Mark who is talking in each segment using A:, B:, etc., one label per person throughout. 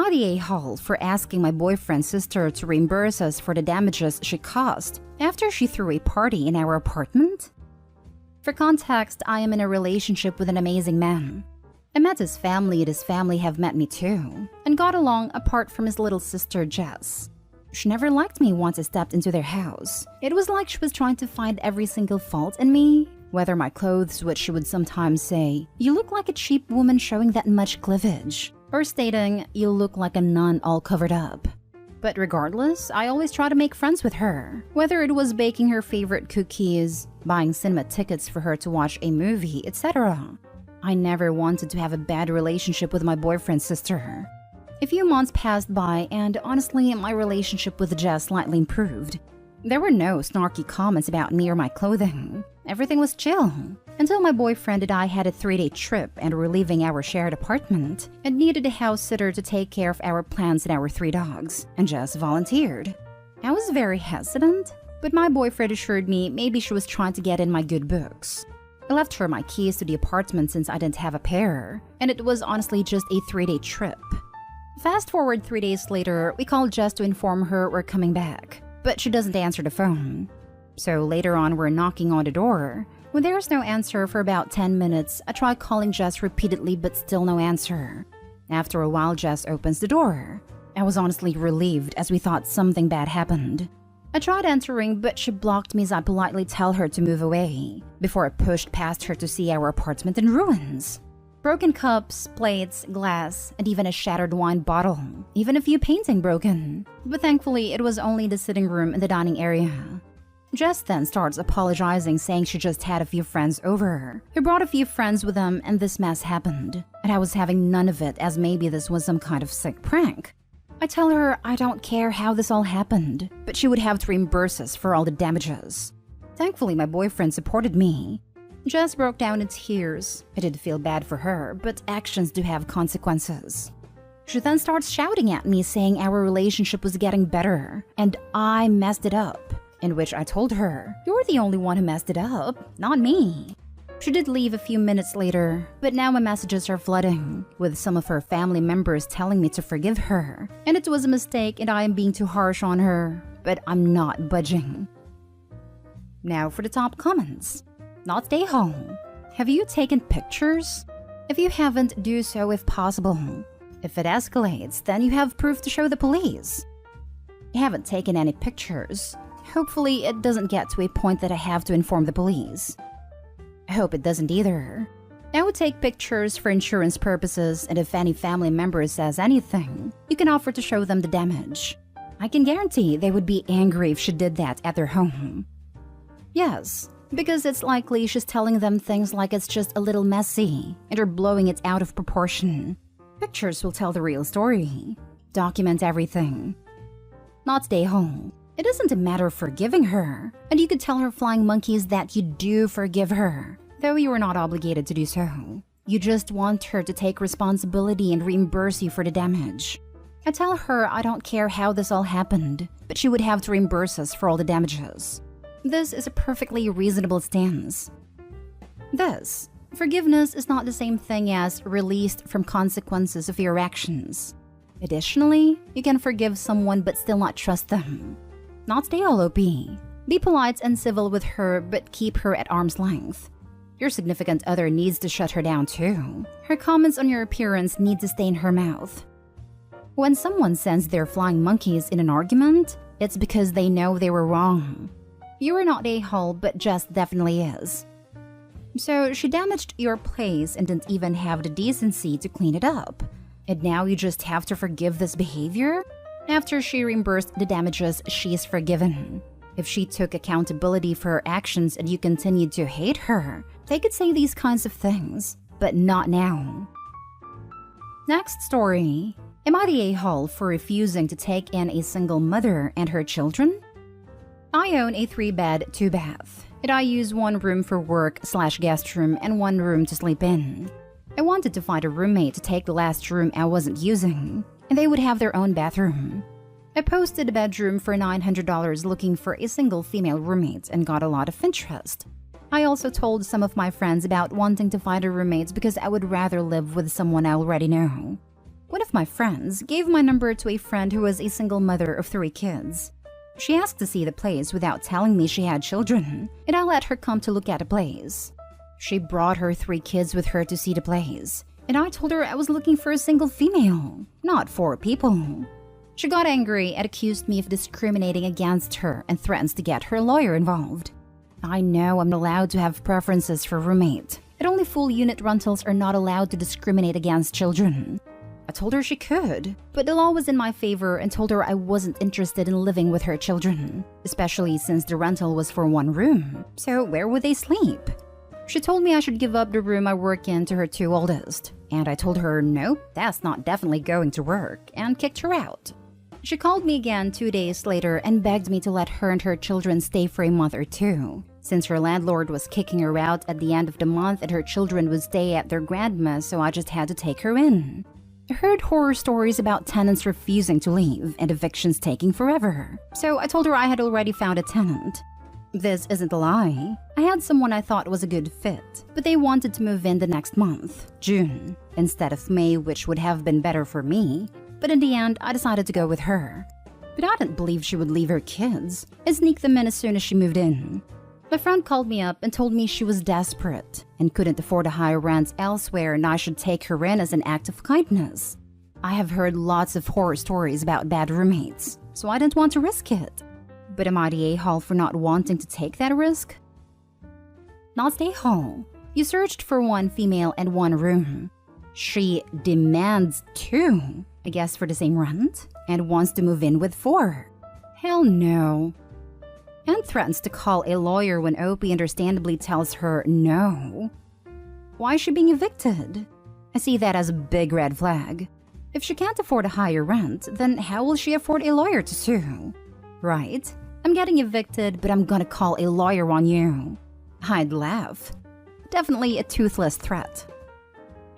A: I the a-hole for asking my boyfriend's sister to reimburse us for the damages she caused after she threw a party in our apartment? For context, I am in a relationship with an amazing man. I met his family and his family have met me too, and got along apart from his little sister Jess. She never liked me once I stepped into their house. It was like she was trying to find every single fault in me, whether my clothes, which she would sometimes say, "You look like a cheap woman showing that much cleavage," or stating, "You look like a nun all covered up." But regardless, I always try to make friends with her, whether it was baking her favorite cookies, buying cinema tickets for her to watch a movie, etc. I never wanted to have a bad relationship with my boyfriend's sister. A few months passed by and honestly, my relationship with Jess slightly improved. There were no snarky comments about me or my clothing. Everything was chill. Until my boyfriend and I had a 3-day trip and were leaving our shared apartment and needed a house sitter to take care of our plants and our 3 dogs, and Jess volunteered. I was very hesitant, but my boyfriend assured me maybe she was trying to get in my good books. I left her my keys to the apartment since I didn't have a pair, and it was honestly just a 3-day trip. Fast forward 3 days later, we called Jess to inform her we're coming back, but she doesn't answer the phone. So later on, we're knocking on the door. When there's no answer for about 10 minutes, I try calling Jess repeatedly but still no answer. After a while, Jess opens the door. I was honestly relieved as we thought something bad happened. I tried entering, but she blocked me as I politely tell her to move away, before I pushed past her to see our apartment in ruins. Broken cups, plates, glass, and even a shattered wine bottle. Even a few painting broken. But thankfully, it was only the sitting room and the dining area. Jess then starts apologizing, saying she just had a few friends over. Who brought a few friends with them and this mess happened. And I was having none of it, as maybe this was some kind of sick prank. I tell her I don't care how this all happened, but she would have to reimburse us for all the damages. Thankfully, my boyfriend supported me. Jess broke down in tears. I did feel bad for her, but actions do have consequences. She then starts shouting at me, saying our relationship was getting better, and I messed it up. In which I told her, "You're the only one who messed it up, not me." She did leave a few minutes later, but now my messages are flooding, with some of her family members telling me to forgive her, and it was a mistake and I am being too harsh on her, but I'm not budging. Now for the top comments. Not stay home. Have you taken pictures? If you haven't, do so if possible. If it escalates, then you have proof to show the police. I haven't taken any pictures. Hopefully, it doesn't get to a point that I have to inform the police. I hope it doesn't either. I would take pictures for insurance purposes, and if any family member says anything, you can offer to show them the damage. I can guarantee they would be angry if she did that at their home. Yes, because it's likely she's telling them things like it's just a little messy, and are blowing it out of proportion. Pictures will tell the real story. Document everything. Not stay home. It isn't a matter of forgiving her, and you could tell her flying monkeys that you do forgive her, though you are not obligated to do so. You just want her to take responsibility and reimburse you for the damage. I tell her I don't care how this all happened, but she would have to reimburse us for all the damages. This is a perfectly reasonable stance. Forgiveness is not the same thing as released from consequences of your actions. Additionally, you can forgive someone but still not trust them. Not stay all OP. Be polite and civil with her, but keep her at arm's length. Your significant other needs to shut her down too. Her comments on your appearance need to stay in her mouth. When someone sends their flying monkeys in an argument, it's because they know they were wrong. You are not a-hole, but Jess definitely is. So she damaged your place and didn't even have the decency to clean it up. And now you just have to forgive this behavior? After she reimbursed the damages, she is forgiven. If she took accountability for her actions and you continued to hate her, they could say these kinds of things, but not now. Next story. Am I the a-hole for refusing to take in a single mother and her children? I own a 3-bed, 2-bath, and I use one room for work/guest room and one room to sleep in. I wanted to find a roommate to take the last room I wasn't using, and they would have their own bathroom. I posted a bedroom for $900 looking for a single female roommate and got a lot of interest. I also told some of my friends about wanting to find a roommate because I would rather live with someone I already know. One of my friends gave my number to a friend who was a single mother of 3 kids. She asked to see the place without telling me she had children, and I let her come to look at the place. She brought her 3 kids with her to see the place, and I told her I was looking for a single female, not 4 people. She got angry and accused me of discriminating against her and threatens to get her lawyer involved. I know I'm allowed to have preferences for roommate, and only full unit rentals are not allowed to discriminate against children. I told her she could, but the law was in my favor and told her I wasn't interested in living with her children, especially since the rental was for 1 room, so where would they sleep? She told me I should give up the room I work in to her 2 oldest, and I told her no, that's not definitely going to work, and kicked her out. She called me again 2 days later and begged me to let her and her children stay for a month or 2, since her landlord was kicking her out at the end of the month and her children would stay at their grandma's, so I just had to take her in. I heard horror stories about tenants refusing to leave and evictions taking forever, so I told her I had already found a tenant. This isn't a lie. I had someone I thought was a good fit, but they wanted to move in the next month, June, instead of May, which would have been better for me. But in the end, I decided to go with her. But I didn't believe she would leave her kids. I sneaked them in as soon as she moved in. My friend called me up and told me she was desperate and couldn't afford a higher rent elsewhere and I should take her in as an act of kindness. I have heard lots of horror stories about bad roommates, so I didn't want to risk it. But am I the a-hole for not wanting to take that risk? Not the a-hole. You searched for 1 female and 1 room. She demands 2, I guess for the same rent, and wants to move in with 4. Hell no. And threatens to call a lawyer when Opie understandably tells her no. Why is she being evicted? I see that as a big red flag. If she can't afford a higher rent, then how will she afford a lawyer to sue? Right? I'm getting evicted, but I'm gonna call a lawyer on you. I'd laugh. Definitely a toothless threat.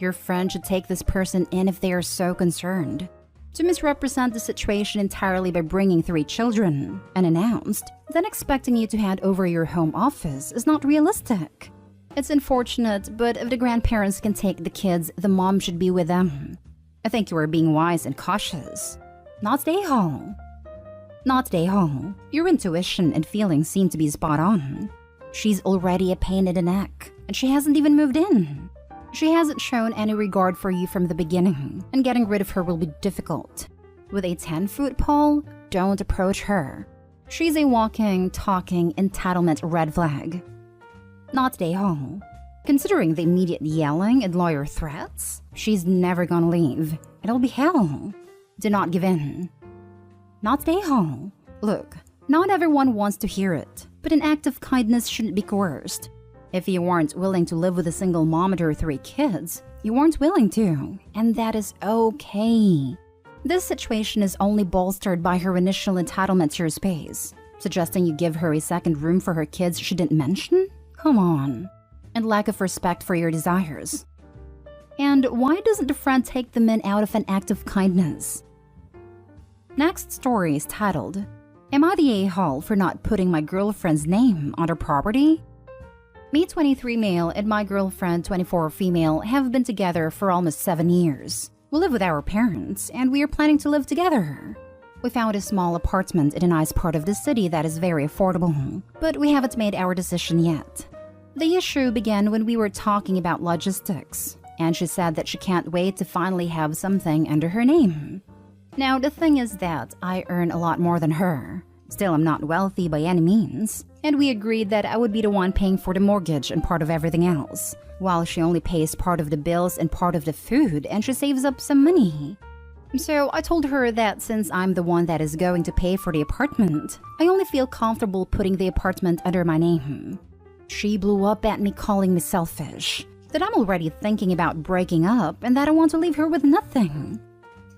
A: Your friend should take this person in if they are so concerned. To misrepresent the situation entirely by bringing 3 children, unannounced, then expecting you to hand over your home office is not realistic. It's unfortunate, but if the grandparents can take the kids, the mom should be with them. I think you are being wise and cautious. Not stay home. Not stay home. Your intuition and feelings seem to be spot on. She's already a pain in the neck, and she hasn't even moved in. She hasn't shown any regard for you from the beginning, and getting rid of her will be difficult. With a 10-foot pole, don't approach her. She's a walking, talking entitlement red flag. Not stay home. Considering the immediate yelling and lawyer threats, she's never gonna leave. It'll be hell. Do not give in. Not stay home. Look, not everyone wants to hear it, but an act of kindness shouldn't be coerced. If you weren't willing to live with a single mom and her 3 kids, you weren't willing to, and that is okay. This situation is only bolstered by her initial entitlement to your space, suggesting you give her a second room for her kids she didn't mention? Come on. And lack of respect for your desires. And why doesn't the friend take them in out of an act of kindness? Next story is titled, Am I the a-hole for not putting my girlfriend's name on her property? Me 23 male and my girlfriend 24 female have been together for almost 7 years. We live with our parents and we are planning to live together. We found a small apartment in a nice part of the city that is very affordable, but we haven't made our decision yet. The issue began when we were talking about logistics, and she said that she can't wait to finally have something under her name. Now the thing is that I earn a lot more than her. Still, I'm not wealthy by any means, and we agreed that I would be the one paying for the mortgage and part of everything else, while she only pays part of the bills and part of the food and she saves up some money. So I told her that since I'm the one that is going to pay for the apartment, I only feel comfortable putting the apartment under my name. She blew up at me calling me selfish, that I'm already thinking about breaking up and that I want to leave her with nothing.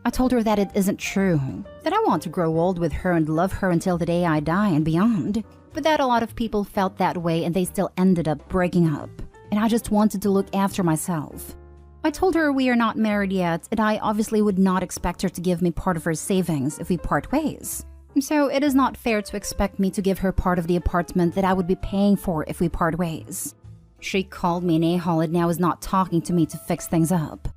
A: I told her that it isn't true, that I want to grow old with her and love her until the day I die and beyond, but that a lot of people felt that way and they still ended up breaking up, and I just wanted to look after myself. I told her we are not married yet and I obviously would not expect her to give me part of her savings if we part ways. So it is not fair to expect me to give her part of the apartment that I would be paying for if we part ways. She called me an a-hole and now is not talking to me to fix things up.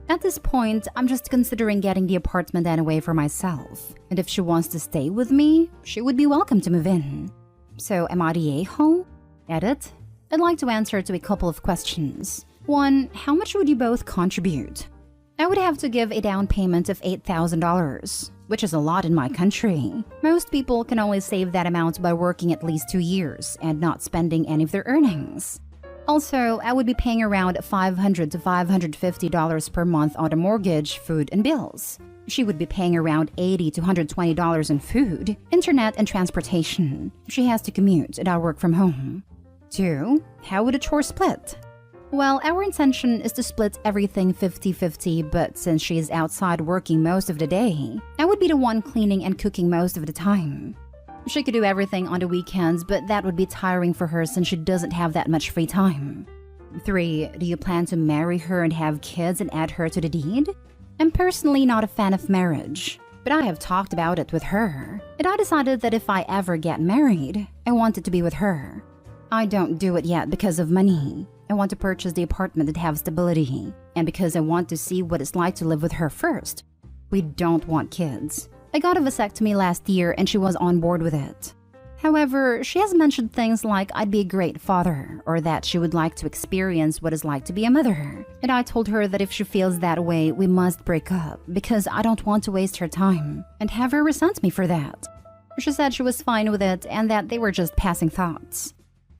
A: At this point, I'm just considering getting the apartment anyway for myself. And if she wants to stay with me, she would be welcome to move in. So am I the a-hole? Edit. I'd like to answer to a couple of questions. 1. How much would you both contribute? I would have to give a down payment of $8,000, which is a lot in my country. Most people can only save that amount by working at least 2 years and not spending any of their earnings. Also, I would be paying around $500 to $550 per month on a mortgage, food, and bills. She would be paying around $80 to $120 in food, internet, and transportation. She has to commute and I work from home. 2. How would a chore split? Well, our intention is to split everything 50-50, but since she is outside working most of the day, I would be the one cleaning and cooking most of the time. She could do everything on the weekends, but that would be tiring for her since she doesn't have that much free time. 3. Do you plan to marry her and have kids and add her to the deed? I'm personally not a fan of marriage, but I have talked about it with her, and I decided that if I ever get married, I want it to be with her. I don't do it yet because of money. I want to purchase the apartment and have stability, and because I want to see what it's like to live with her first. We don't want kids. I got a vasectomy last year and she was on board with it. However, she has mentioned things like I'd be a great father or that she would like to experience what it's like to be a mother. And I told her that if she feels that way, we must break up because I don't want to waste her time and have her resent me for that. She said she was fine with it and that they were just passing thoughts.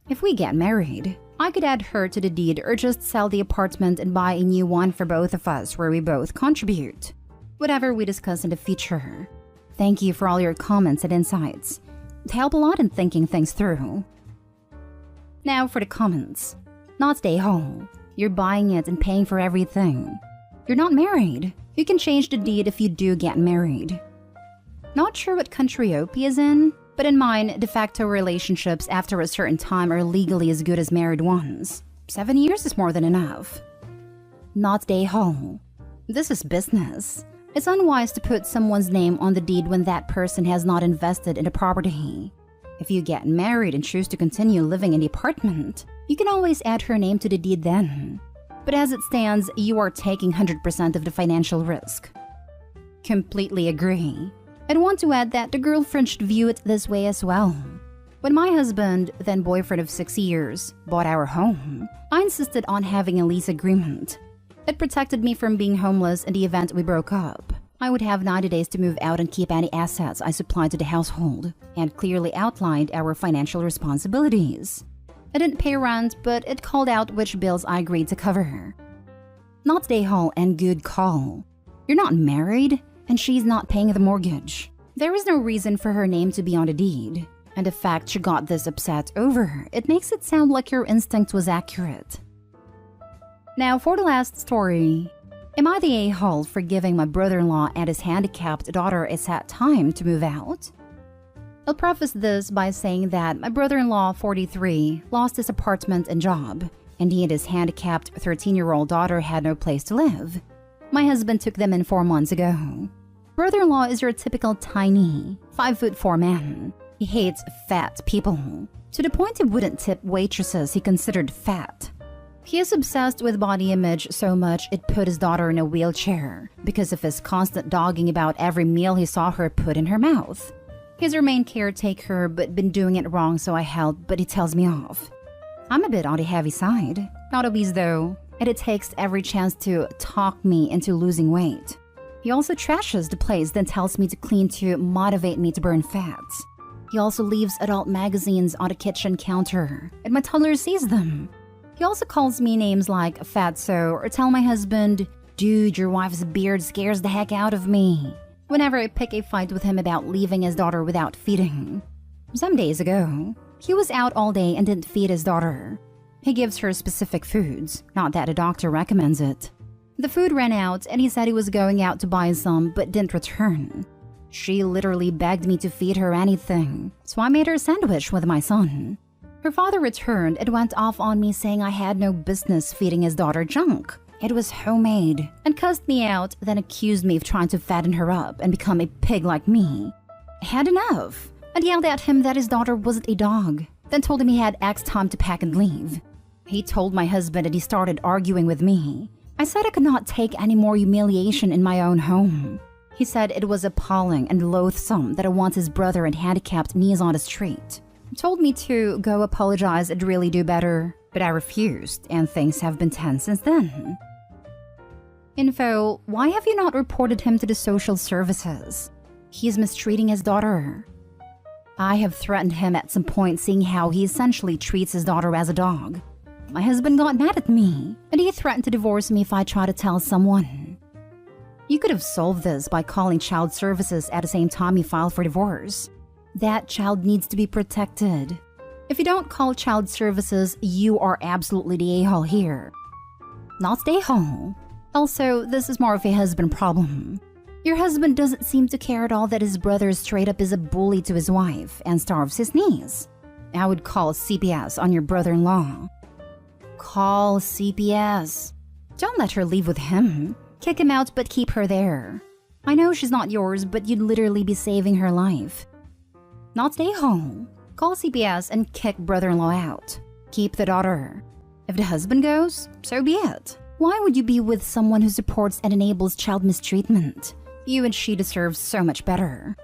A: If we get married, I could add her to the deed or just sell the apartment and buy a new one for both of us where we both contribute. Whatever we discuss in the future. Thank you for all your comments and insights. It helped a lot in thinking things through. Now for the comments. Not stay home. You're buying it and paying for everything. You're not married. You can change the deed if you do get married. Not sure what country OP is in, but in mine, de facto relationships after a certain time are legally as good as married ones. 7 years is more than enough. Not stay home. This is business. It's unwise to put someone's name on the deed when that person has not invested in the property. If you get married and choose to continue living in the apartment, you can always add her name to the deed then. But as it stands, you are taking 100% of the financial risk. Completely agree. I'd want to add that the girlfriend should view it this way as well. When my husband, then boyfriend of 6 years, bought our home, I insisted on having a lease agreement. It protected me from being homeless in the event we broke up. I would have 90 days to move out and keep any assets I supplied to the household, and clearly outlined our financial responsibilities. I didn't pay rent, but it called out which bills I agreed to cover. Not stay home and good call. You're not married, and she's not paying the mortgage. There is no reason for her name to be on the deed, and the fact she got this upset over, it makes it sound like your instinct was accurate. Now for the last story. Am I the a-hole for giving my brother-in-law and his handicapped daughter a sad time to move out? I'll preface this by saying that my brother-in-law, 43, lost his apartment and job, and he and his handicapped 13-year-old daughter had no place to live. My husband took them in 4 months ago. Brother-in-law is your typical tiny, 5'4" man. He hates fat people, to the point he wouldn't tip waitresses he considered fat. He is obsessed with body image so much it put his daughter in a wheelchair because of his constant dogging about every meal he saw her put in her mouth. He's her main caretaker but been doing it wrong, so I help, but he tells me off. I'm a bit on the heavy side. Not obese though, and it takes every chance to talk me into losing weight. He also trashes the place, then tells me to clean to motivate me to burn fats. He also leaves adult magazines on the kitchen counter, and my toddler sees them. He also calls me names like fatso or tell my husband, "Dude, your wife's beard scares the heck out of me," whenever I pick a fight with him about leaving his daughter without feeding. Some days ago, he was out all day and didn't feed his daughter. He gives her specific foods, not that a doctor recommends it. The food ran out and he said he was going out to buy some but didn't return. She literally begged me to feed her anything, so I made her a sandwich with my son. Her father returned and went off on me saying I had no business feeding his daughter junk. It was homemade, and cussed me out, then accused me of trying to fatten her up and become a pig like me. I had enough, and yelled at him that his daughter wasn't a dog, then told him he had X time to pack and leave. He told my husband and he started arguing with me. I I said I could not take any more humiliation in my own home. He said it was appalling and loathsome that I want his brother and handicapped knees on the street. He told me to go apologize and really do better, but I refused, and things have been tense since then. Info: why have you not reported him to the social services? He's mistreating his daughter. I have threatened him at some point, seeing how he essentially treats his daughter as a dog. My husband got mad at me, and he threatened to divorce me if I try to tell someone. You could have solved this by calling child services at the same time you file for divorce. That child needs to be protected. If you don't call child services, you are absolutely the a-hole here. Not the a-hole. Also, this is more of a husband problem. Your husband doesn't seem to care at all that his brother straight up is a bully to his wife and starves his niece. I would call CPS on your brother-in-law. Call CPS. Don't let her leave with him. Kick him out, but keep her there. I know she's not yours, but you'd literally be saving her life. Not stay home. Call CPS and kick brother-in-law out. Keep the daughter. If the husband goes, so be it. Why would you be with someone who supports and enables child mistreatment? You and she deserve so much better.